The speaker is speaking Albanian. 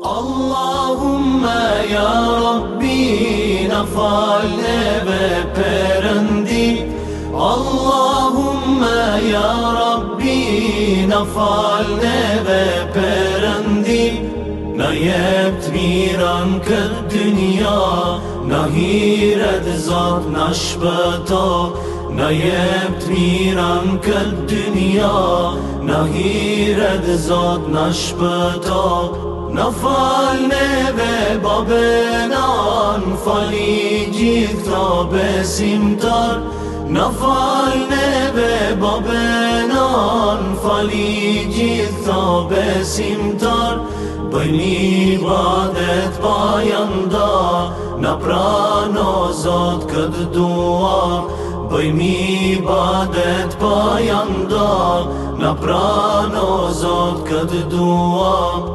Allahumma ya Rabbi na fal neve Perëndi. Allahumma ya Rabbi na fal neve Perëndi. Na jep t'miran këtë dynja, na hiret Zot na shpëto. Na jep t'miran këtë dynja, na hiret Zot na shpëto. Na fal neve babenan, fali gjithë këta besimtar. Na fal neve babenan, fali gjithë këta besimtar. Bëjmë ibadet pa janda, na prano Zot këtë dua. Bëjmë ibadet pa janda, na prano Zot këtë dua.